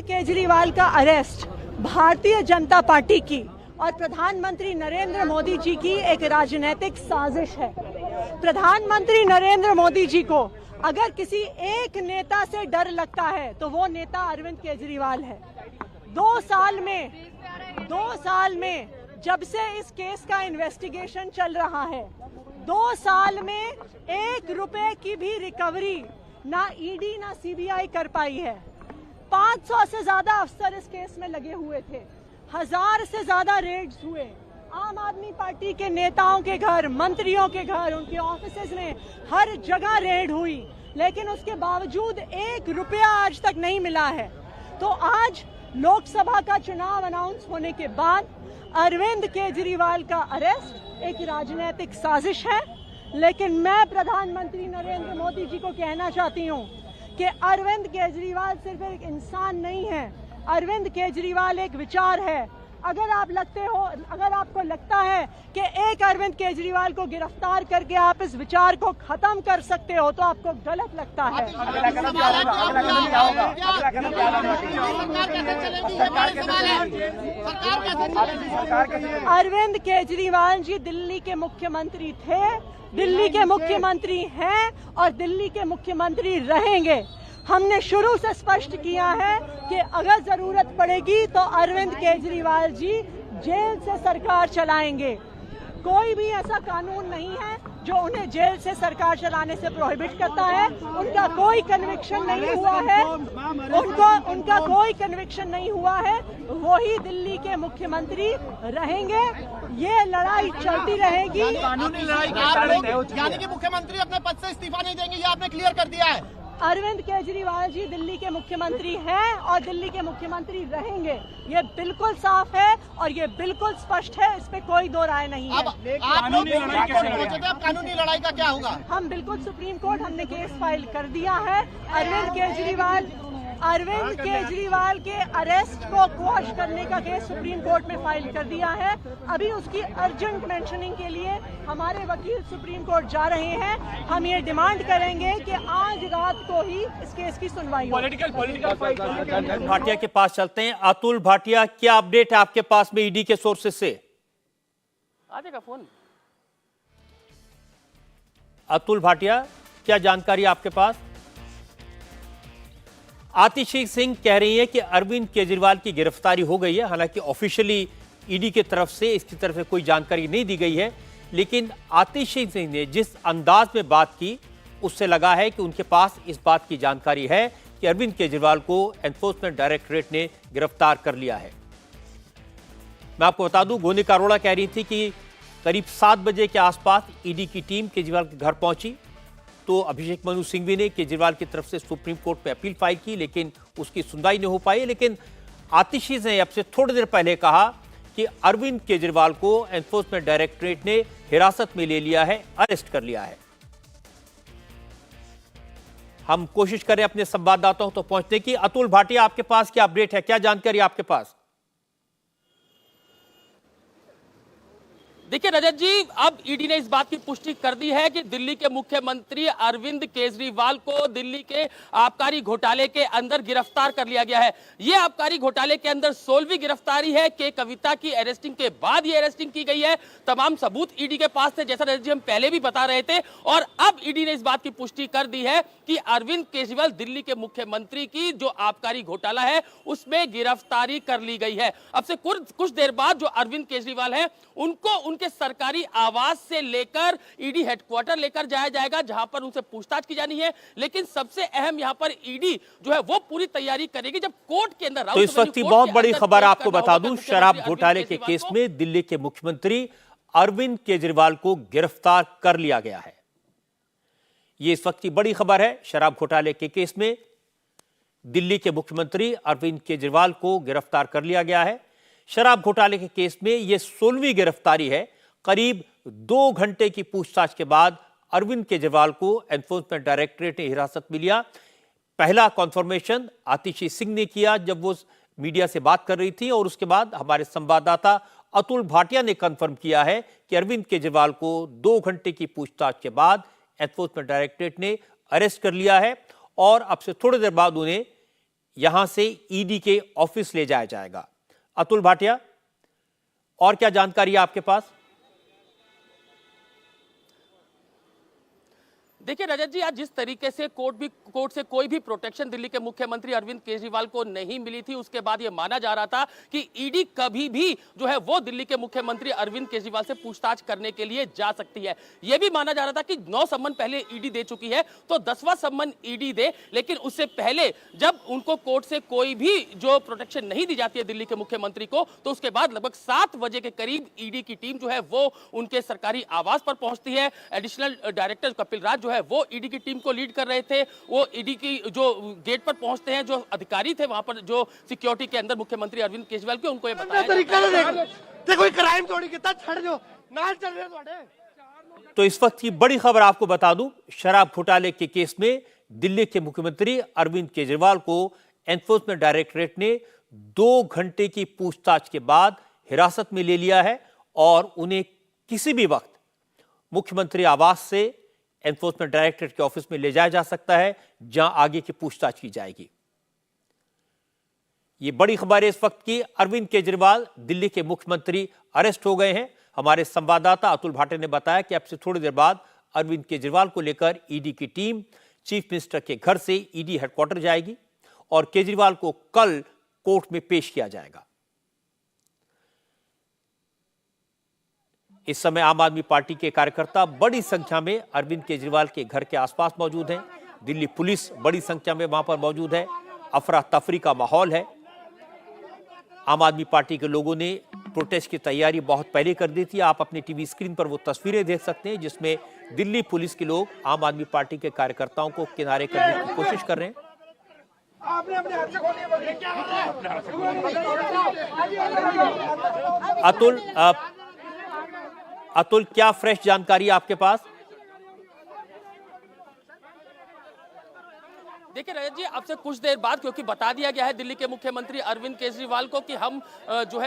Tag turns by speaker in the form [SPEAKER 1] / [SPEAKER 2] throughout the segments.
[SPEAKER 1] केजरीवाल का arrest Bharatiya Janata party की और प्रधानमंत्री नरेंद्र मोदी जी की एक राजनीतिक साजिश है। प्रधानमंत्री नरेंद्र मोदी जी को अगर किसी एक नेता से डर लगता है तो वो नेता अरविंद केजरीवाल है। 2 साल में जब से इस केस का इन्वेस्टिगेशन चल रहा है, 2 साल में 1 रुपए की भी रिकवरी ना ईडी ना सीबीआई कर पाई है। 500 से ज्यादा अफसर इस केस में लगे हुए थे, 1000 से ज्यादा रेड्स हुए। आम आदमी पार्टी के नेताओं के घर, मंत्रियों के घर, उनके ऑफिसेज में हर जगह रेड हुई, लेकिन उसके बावजूद 1 रुपया आज तक नहीं मिला है। तो आज लोकसभा का चुनाव अनाउंस होने के बाद अरविंद केजरीवाल का अरेस्ट एक राजनीतिक साजिश है। लेकिन मैं प्रधानमंत्री नरेंद्र मोदी जी को कहना चाहती हूं कि अरविंद केजरीवाल सिर्फ एक इंसान नहीं है, अरविंद केजरीवाल एक विचार है। अगर आपको लगता है कि एक अरविंद केजरीवाल को गिरफ्तार करके आप इस विचार को खत्म कर सकते हो तो आपको गलत लगता है। अरविंद केजरीवाल जी दिल्ली के मुख्यमंत्री थे, दिल्ली के मुख्यमंत्री हैं और दिल्ली के मुख्यमंत्री रहेंगे। हमने शुरू से स्पष्ट किया है कि अगर जरूरत पड़ेगी तो अरविंद केजरीवाल जी जेल से सरकार चलाएंगे। कोई भी ऐसा कानून नहीं है जो उन्हें जेल से सरकार चलाने से प्रोहिबिट करता है। उनका कोई कन्विक्शन नहीं हुआ है, उनका कोई कन्विक्शन नहीं हुआ है। वही दिल्ली के मुख्यमंत्री रहेंगे, ये लड़ाई चलती रहेगी।
[SPEAKER 2] कानूनी लड़ाई यानी कि मुख्यमंत्री अपने पद से इस्तीफा नहीं देंगे, ये आपने क्लियर कर दिया है।
[SPEAKER 1] अरविंद केजरीवाल जी दिल्ली के मुख्यमंत्री हैं और दिल्ली के मुख्यमंत्री रहेंगे, ये बिल्कुल साफ है और ये बिल्कुल स्पष्ट है, इस पे कोई दो राय नहीं है।
[SPEAKER 2] अब कानूनी लड़ाई का क्या होगा?
[SPEAKER 1] हम बिल्कुल सुप्रीम कोर्ट, हमने केस फाइल कर दिया है। अरविंद केजरीवाल के अरेस्ट को क्वॉश करने का केस सुप्रीम कोर्ट में फाइल कर दिया है। अभी उसकी अर्जेंट मेंशनिंग के लिए हमारे वकील सुप्रीम कोर्ट जा रहे हैं। हम ये डिमांड करेंगे कि आज रात को ही इस केस की सुनवाई हो।
[SPEAKER 3] पॉलिटिकल भाटिया के पास चलते हैं। अतुल भाटिया, क्या अपडेट है आपके पास में ईडी के सोर्सेज से?
[SPEAKER 4] आ जाएगा फोन।
[SPEAKER 3] अतुल भाटिया, क्या जानकारी आपके पास? आतिशी सिंह कह रही है कि अरविंद केजरीवाल की गिरफ्तारी हो गई है। हालांकि ऑफिशियली ईडी की तरफ से इसकी तरफ से कोई जानकारी नहीं दी गई है, लेकिन आतिशी सिंह ने जिस अंदाज में बात की उससे लगा है कि उनके पास इस बात की जानकारी है कि अरविंद केजरीवाल को एनफोर्समेंट डायरेक्टरेट ने गिरफ्तार कर लिया है। मैं आपको बता दूं, गोनिका अरोड़ा कह रही थी कि करीब 7 बजे के आसपास ईडी की टीम केजरीवाल के घर पहुंची तो अभिषेक मनु सिंघवी ने केजरीवाल की तरफ से सुप्रीम कोर्ट में अपील फाइल की, लेकिन उसकी सुनवाई नहीं हो पाई। लेकिन आतिशी ने अब से थोड़ी देर पहले कहा कि अरविंद केजरीवाल को एनफोर्समेंट डायरेक्टरेट ने हिरासत में ले लिया है, अरेस्ट कर लिया है। हम कोशिश करें अपने संवाददाताओं तक पहुंचने की। अतुल भाटिया, आपके पास क्या अपडेट है, क्या जानकारी आपके पास?
[SPEAKER 4] देखिए रजत जी, अब ईडी ने इस बात की पुष्टि कर दी है कि दिल्ली के मुख्यमंत्री अरविंद केजरीवाल को दिल्ली के आबकारी घोटाले के अंदर गिरफ्तार कर लिया गया है। यह आबकारी घोटाले के अंदर 16वीं गिरफ्तारी है कि कविता की अरेस्टिंग के बाद ये अरेस्टिंग की गई है। तमाम सबूत ईडी के पास थे, जैसा रजत जी हम पहले भी बता रहे थे। और अब ईडी ने इस बात की पुष्टि कर दी है कि अरविंद केजरीवाल दिल्ली के मुख्यमंत्री की जो आबकारी घोटाला है उसमें गिरफ्तारी कर ली गई है। अब से कुछ देर बाद जो अरविंद केजरीवाल है उनको उनके सरकारी आवास से लेकर ईडी हेडक्वार्टर लेकर जाया जाएगा, जहां पर उनसे पूछताछ की जानी है। लेकिन सबसे अहम यहां पर ईडी जो है वो पूरी तैयारी करेगी जब कोर्ट के अंदर।
[SPEAKER 3] तो इस वक्त की बहुत बड़ी खबर आपको बता दूं, शराब घोटाले के केस में दिल्ली के मुख्यमंत्री अरविंद केजरीवाल को गिरफ्तार कर लिया गया है। यह इस वक्त की बड़ी खबर है। शराब घोटाले के केस में दिल्ली के मुख्यमंत्री अरविंद केजरीवाल को गिरफ्तार कर लिया गया है। शराब घोटाले के केस में यह 16वीं गिरफ्तारी है। करीब 2 घंटे की पूछताछ के बाद अरविंद केजरीवाल को एनफोर्समेंट डायरेक्टरेट ने हिरासत में लिया। पहला कॉन्फर्मेशन आतिशी सिंह ने किया जब वो मीडिया से बात कर रही थी, और उसके बाद हमारे संवाददाता अतुल भाटिया ने कन्फर्म किया है कि अरविंद केजरीवाल को 2 घंटे की पूछताछ के बाद एनफोर्समेंट डायरेक्टरेट ने अरेस्ट कर लिया है और अब से थोड़ी देर बाद उन्हें यहां से ईडी के ऑफिस ले जाया जाएगा। अतुल भाटिया, और क्या जानकारी है आपके पास?
[SPEAKER 4] देखिए रजत जी, आज जिस तरीके से कोर्ट से कोई भी प्रोटेक्शन दिल्ली के मुख्यमंत्री अरविंद केजरीवाल को नहीं मिली थी, उसके बाद यह माना जा रहा था कि ईडी कभी भी जो है वो दिल्ली के मुख्यमंत्री अरविंद केजरीवाल से पूछताछ करने के लिए जा सकती है। यह भी माना जा रहा था कि 9 सम्मन पहले ईडी दे चुकी है, तो 10वां सम्मन ईडी दे, लेकिन उससे पहले जब उनको कोर्ट से कोई भी जो प्रोटेक्शन नहीं दी जाती है दिल्ली के मुख्यमंत्री को, तो उसके बाद लगभग 7 बजे के करीब ईडी की टीम जो है वो उनके सरकारी आवास पर पहुंचती है। एडिशनल डायरेक्टर कपिल राज जो है वो ईडी की टीम को लीड कर रहे थे। वो ईडी की जो गेट पर पहुंचते हैं, जो अधिकारी थे वहां पर जो सिक्योरिटी के अंदर मुख्यमंत्री अरविंद केजरीवाल के, उनको ये बताया
[SPEAKER 3] तो इस वक्त की बड़ी खबर आपको बता दूं, शराब घोटाले के केस में दिल्ली के मुख्यमंत्री अरविंद केजरीवाल को एनफोर्समेंट डायरेक्टरेट ने 2 घंटे की पूछताछ के बाद हिरासत में ले लिया है और उन्हें किसी भी वक्त मुख्यमंत्री आवास से एनफोर्समेंट डायरेक्टरेट के ऑफिस में ले जाया जा सकता है, जहां आगे की पूछताछ की जाएगी। ये बड़ी खबर है इस वक्त की। अरविंद केजरीवाल दिल्ली के मुख्यमंत्री अरेस्ट हो गए हैं। हमारे संवाददाता अतुल भाटिया ने बताया कि अब से थोड़ी देर बाद अरविंद केजरीवाल को लेकर ईडी की टीम चीफ मिनिस्टर के घर से ईडी हेडक्वार्टर जाएगी और केजरीवाल को कल कोर्ट में पेश किया जाएगा। इस समय आम आदमी पार्टी के कार्यकर्ता बड़ी संख्या में अरविंद केजरीवाल के घर के आसपास मौजूद हैं। दिल्ली पुलिस बड़ी संख्या में वहां पर मौजूद है। अफरा तफरी का माहौल है। आम आदमी पार्टी के लोगों ने प्रोटेस्ट की तैयारी बहुत पहले कर दी थी। आप अपनी टीवी स्क्रीन पर वो तस्वीरें देख सकते हैं जिसमें दिल्ली पुलिस के लोग आम आदमी पार्टी के कार्यकर्ताओं को किनारे करने की कोशिश कर रहे हैं। अतुल, क्या फ्रेश जानकारी आपके पास?
[SPEAKER 4] देखिए रजत जी, अब से कुछ देर बाद क्योंकि बता दिया गया है दिल्ली के मुख्यमंत्री अरविंद केजरीवाल को कि हम जो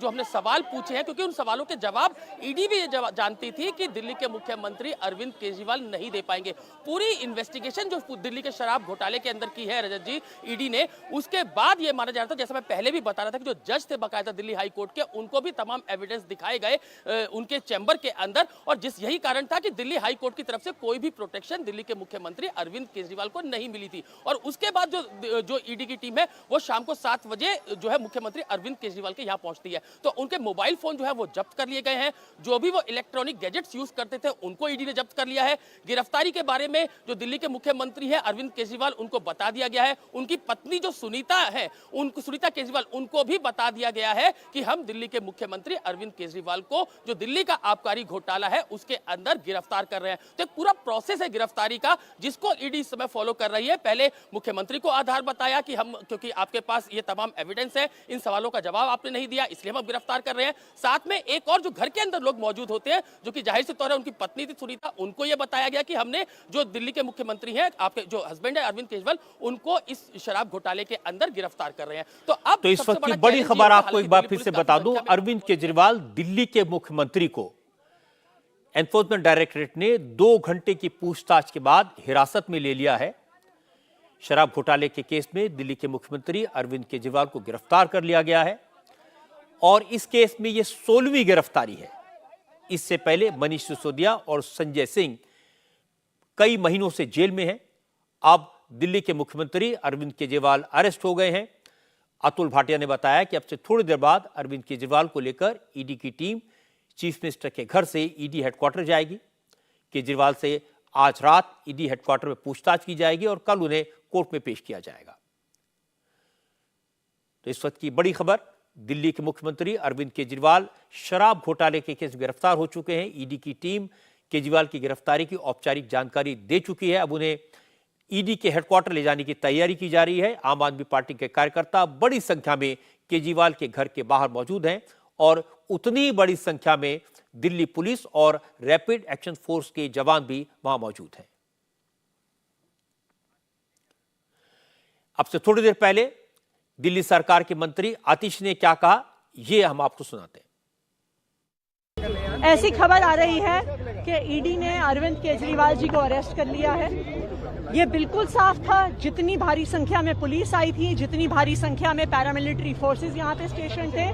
[SPEAKER 4] हमने सवाल पूछे हैं, क्योंकि उन सवालों के जवाब ईडी भी ये जानती थी कि दिल्ली के मुख्यमंत्री अरविंद केजरीवाल नहीं दे पाएंगे। पूरी इन्वेस्टिगेशन जो दिल्ली के शराब घोटाले के अंदर की है रजत जी ईडी ने, उसके बाद ये माना जा रहा था, जैसा मैं पहले भी बता रहा था, कि जो जज थे बकायदा दिल्ली हाई कोर्ट के, उनको भी तमाम एविडेंस दिखाए गए उनके चैम्बर के अंदर, और यही कारण था कि दिल्ली हाई कोर्ट की तरफ से कोई भी प्रोटेक्शन दिल्ली के मुख्यमंत्री अरविंद केजरीवाल को नहीं मिली थी। और उसके बाद जो ईडी की टीम है वो शाम को 7 बजे जो है मुख्यमंत्री अरविंद केजरीवाल के यहां पहुंचती है, तो उनके मोबाइल फोन जो है वो जब्त कर लिए गए हैं। जो भी वो इलेक्ट्रॉनिक गैजेट्स यूज करते थे उनको ईडी ने जब्त कर लिया है। गिरफ्तारी के बारे में जो दिल्ली के मुख्यमंत्री है अरविंद केजरीवाल, उनको बता दिया गया है। उनकी पत्नी जो सुनीता केजरीवाल, उनको भी बता दिया गया है कि हम दिल्ली के मुख्यमंत्री अरविंद केजरीवाल को जो दिल्ली का आबकारी घोटाला है उसके अंदर गिरफ्तार कर रहे हैं। तो एक पूरा प्रोसेस है गिरफ्तारी का, जिसको ईडी इस समय फॉलो कर रही है। पहले मुख्यमंत्री को आधार बताया कि हम, क्योंकि आपके पास ये तमाम एविडेंस है, इन सवालों का जवाब आपने नहीं दिया, इसलिए हम गिरफ्तार कर रहे हैं। साथ में एक और जो घर के अंदर लोग मौजूद होते हैं, जो कि जाहिर से तौर है उनकी पत्नी थी सुनीता, उनको यह बताया गया कि हमने जो दिल्ली के मुख्यमंत्री हैं, आपके जो हस्बैंड है अरविंद केजरीवाल, उनको इस शराब घोटाले के अंदर गिरफ्तार कर रहे हैं। तो अब
[SPEAKER 3] तो इस वक्त की बड़ी खबर आपको एक बार फिर से बता दूं, अरविंद केजरीवाल दिल्ली के मुख्यमंत्री को एनफोर्समेंट डायरेक्टरेट ने 2 घंटे की पूछताछ के बाद हिरासत में ले लिया है। शराब घोटाले के केस में दिल्ली के मुख्यमंत्री अरविंद केजरीवाल को गिरफ्तार कर लिया गया है और इस केस में यह 16वीं गिरफ्तारी है। इससे पहले मनीष सिसोदिया और संजय सिंह कई महीनों से जेल में हैं। अब दिल्ली के मुख्यमंत्री अरविंद केजरीवाल अरेस्ट हो गए हैं। अतुल भाटिया ने बताया कि अब से थोड़ी देर बाद अरविंद केजरीवाल को लेकर ईडी की टीम चीफ मिनिस्टर के घर से ईडी हेडक्वार्टर जाएगी। केजरीवाल से आज रात ईडी हेडक्वार्टर में पूछताछ की जाएगी और कल उन्हें कोर्ट में पेश किया जाएगा। तो इस वक्त की बड़ी खबर, दिल्ली के मुख्यमंत्री अरविंद केजरीवाल शराब घोटाले के केस में गिरफ्तार हो चुके हैं। ईडी की टीम केजरीवाल की गिरफ्तारी की औपचारिक जानकारी दे चुकी है। अब उन्हें ईडी के हेडक्वार्टर ले जाने की तैयारी की जा रही है। आम आदमी पार्टी के कार्यकर्ता बड़ी संख्या में केजरीवाल के घर के बाहर मौजूद हैं और उतनी बड़ी संख्या में दिल्ली पुलिस और रैपिड एक्शन फोर्स के जवान भी वहां मौजूद हैं। अब से थोड़ी देर पहले दिल्ली सरकार के मंत्री आतिश ने क्या कहा, यह हम आपको सुनाते हैं।
[SPEAKER 1] ऐसी खबर आ रही है कि ईडी ने अरविंद केजरीवाल जी को अरेस्ट कर लिया है ये बिल्कुल साफ था, जितनी भारी संख्या में पुलिस आई थी, जितनी भारी संख्या में पैरामिलिट्री फोर्सेस यहाँ पे स्टेशन थे,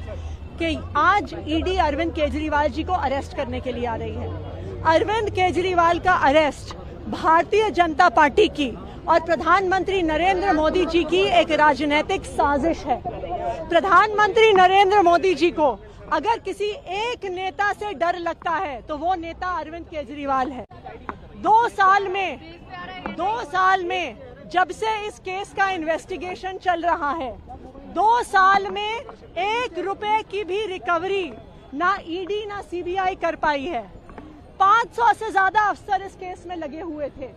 [SPEAKER 1] कि आज ईडी अरविंद केजरीवाल जी को अरेस्ट करने के लिए आ रही है। अरविंद केजरीवाल का अरेस्ट भारतीय जनता पार्टी की और प्रधानमंत्री नरेंद्र मोदी जी की एक राजनीतिक साजिश है। प्रधानमंत्री नरेंद्र मोदी जी को अगर किसी एक नेता से डर लगता है तो वो नेता अरविंद केजरीवाल है। 2 साल में जब से इस केस का इन्वेस्टिगेशन चल रहा है, 2 साल में 1 रुपए की भी रिकवरी ना ईडी ना सीबीआई कर पाई है। 500 से ज्यादा अफसर इस केस में लगे हुए थे,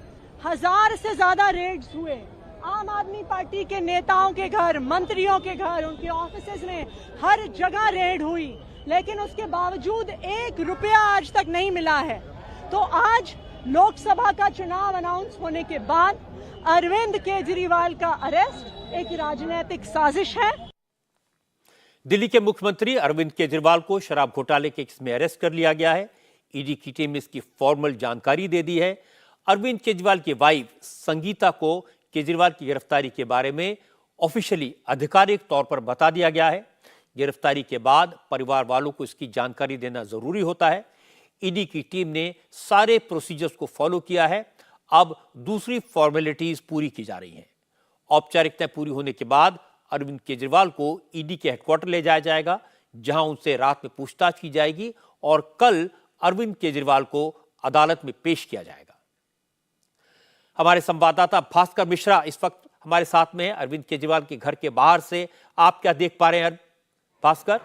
[SPEAKER 1] 1000 से ज्यादा रेड्स हुए। आम आदमी पार्टी के नेताओं के घर, मंत्रियों के घर, उनके ऑफिसेज में हर जगह रेड हुई, लेकिन उसके बावजूद 1 रुपया आज तक नहीं मिला है। तो आज लोकसभा का चुनाव अनाउंस होने के बाद अरविंद केजरीवाल का अरेस्ट एक राजनीतिक साजिश है।
[SPEAKER 3] दिल्ली के मुख्यमंत्री अरविंद केजरीवाल को शराब घोटाले के केस में अरेस्ट कर लिया गया है। ईडी की टीम ने इसकी फॉर्मल जानकारी दे दी है। अरविंद केजरीवाल की वाइफ संगीता को केजरीवाल की गिरफ्तारी के बारे में ऑफिशियली आधिकारिक तौर पर बता दिया गया है। गिरफ्तारी के बाद परिवार वालों को इसकी जानकारी देना जरूरी होता है। ईडी की टीम ने सारे प्रोसीजर्स को फॉलो किया है। अब दूसरी फॉर्मेलिटीज पूरी की जा रही हैं। औपचारिकताएं पूरी होने के बाद अरविंद केजरीवाल को ईडी के हेडक्वार्टर ले जाया जाएगा, जहां उनसे रात में पूछताछ की जाएगी और कल अरविंद केजरीवाल को अदालत में पेश किया जाएगा। हमारे संवाददाता भास्कर मिश्रा इस वक्त हमारे साथ में है अरविंद केजरीवाल के घर के बाहर से। आप क्या देख पा रहे हैं भास्कर?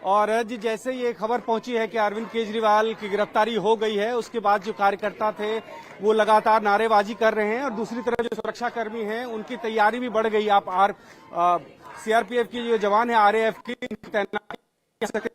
[SPEAKER 5] और जी जैसे ये खबर पहुंची है कि अरविंद केजरीवाल की गिरफ्तारी हो गई है, उसके बाद जो कार्यकर्ता थे वो लगातार नारेबाजी कर रहे हैं और दूसरी तरफ जो सुरक्षाकर्मी हैं उनकी तैयारी भी बढ़ गई। आप सीआरपीएफ की जो जवान है, आरएएफ की तैनाती,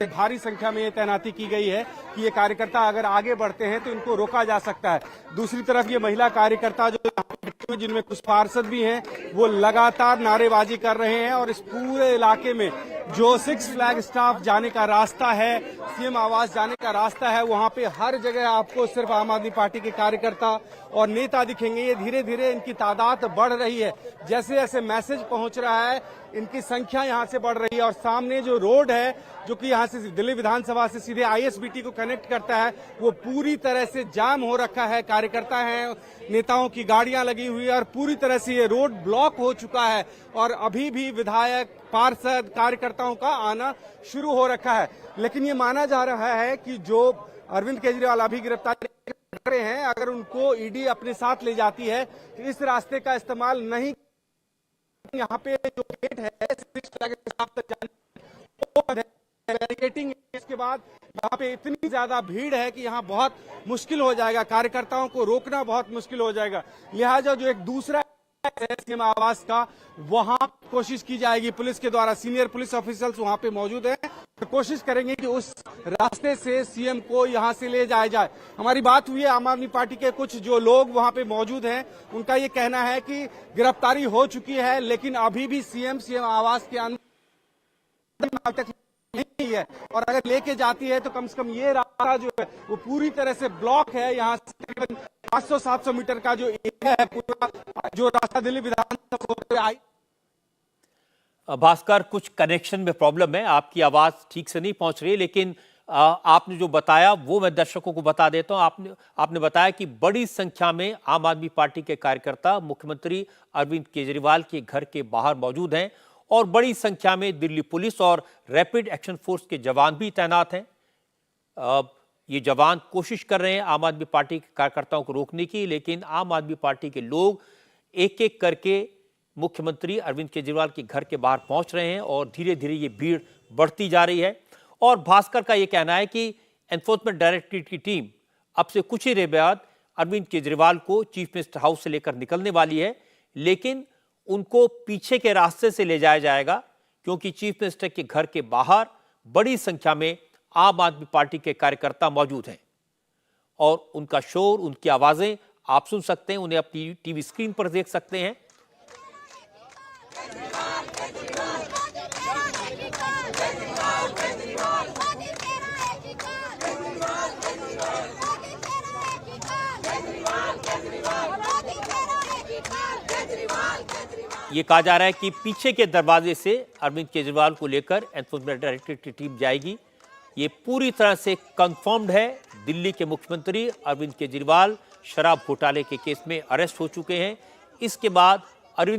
[SPEAKER 5] भारी संख्या में ये तैनाती की गई है कि ये कार्यकर्ता अगर आगे बढ़ते हैं तो इनको रोका जा सकता है। दूसरी तरफ ये महिला कार्यकर्ता जो जिनमें कुछ पार्षद भी हैं वो लगातार नारेबाजी कर रहे हैं और इस पूरे इलाके में जो 6 फ्लैग स्टाफ जाने का रास्ता है, सीएम आवास जाने का रास्ता है, वहां पे हर जगह आपको सिर्फ आम आदमी पार्टी के कार्यकर्ता और नेता दिखेंगे। ये धीरे धीरे इनकी तादाद बढ़ रही है। जैसे जैसे मैसेज पहुंच रहा है इनकी संख्या यहां से बढ़ रही है। और सामने जो रोड है जो कि यहां से दिल्ली विधानसभा से सीधे आईएसबीटी को कनेक्ट करता है, वो पूरी तरह से जाम हो रखा है। कार्यकर्ता हैं, नेताओं की गाड़ियां लगी हुई है और पूरी तरह से ये रोड ब्लॉक हो चुका है और अभी भी विधायक, पार्षद, कार्यकर्ताओं का आना शुरू हो रखा है। लेकिन ये माना जा रहा है कि जो अरविंद केजरीवाल अभी गिरफ्तार कर रहे हैं, अगर उनको ईडी अपने साथ ले जाती है तो इस रास्ते का इस्तेमाल नहीं। यहाँ पे जो गेट है बैरिकेटिंग, इसके बाद यहाँ पे इतनी ज्यादा भीड़ है कि यहाँ बहुत मुश्किल हो जाएगा, कार्यकर्ताओं को रोकना बहुत मुश्किल हो जाएगा। लिहाजा जो एक दूसरा सीएम आवास का वहां कोशिश की जाएगी पुलिस के द्वारा। सीनियर पुलिस ऑफिसर्स वहां पे मौजूद हैं, तो कोशिश करेंगे कि उस रास्ते से सीएम को यहां से ले जाया जाए। हमारी बात हुई है आम आदमी पार्टी के कुछ जो लोग वहां पे मौजूद हैं, उनका ये कहना है कि गिरफ्तारी हो चुकी है लेकिन अभी भी सीएम आवास के अंदर नहीं है और अगर लेके जाती है तो कम से कम ये रास्ता जो है वो पूरी तरह से ब्लॉक है। यहाँ से तकरीबन 500-700 मीटर का जो एरिया है पूरा, जो रास्ता दिल्ली विधानसभा आई।
[SPEAKER 3] भास्कर, कुछ कनेक्शन में प्रॉब्लम है, आपकी आवाज ठीक से नहीं पहुंच रही, लेकिन आपने जो बताया वो मैं दर्शकों को बता देता हूं। आपने बताया कि बड़ी संख्या में आम आदमी पार्टी के कार्यकर्ता मुख्यमंत्री अरविंद केजरीवाल के घर के बाहर मौजूद हैं और बड़ी संख्या में दिल्ली पुलिस और रैपिड एक्शन फोर्स के जवान भी तैनात हैं। ये जवान कोशिश कर रहे हैं आम आदमी पार्टी के कार्यकर्ताओं को रोकने की, लेकिन आम आदमी पार्टी के लोग एक एक करके मुख्यमंत्री अरविंद केजरीवाल के घर के बाहर पहुंच रहे हैं और धीरे धीरे ये भीड़ बढ़ती जा रही है। और भास्कर का ये कहना है कि एनफोर्समेंट डायरेक्टरेट की टीम अब से कुछ ही देर बाद अरविंद केजरीवाल को चीफ मिनिस्टर हाउस से लेकर निकलने वाली है, लेकिन उनको पीछे के रास्ते से ले जाया जाएगा क्योंकि चीफ मिनिस्टर के घर के बाहर बड़ी संख्या में आम आदमी पार्टी के कार्यकर्ता मौजूद हैं और उनका शोर, उनकी आवाजें आप सुन सकते हैं, उन्हें अपनी टीवी स्क्रीन पर देख सकते हैं। ये कहा जा रहा है कि पीछे के दरवाजे से अरविंद केजरीवाल को लेकर एनफोर्समेंट डायरेक्टरेट की टीम जाएगी। ये पूरी तरह से कंफर्म्ड है। दिल्ली के मुख्यमंत्री अरविंद केजरीवाल शराब घोटाले के केस में अरेस्ट हो चुके हैं। इसके बाद अरविंद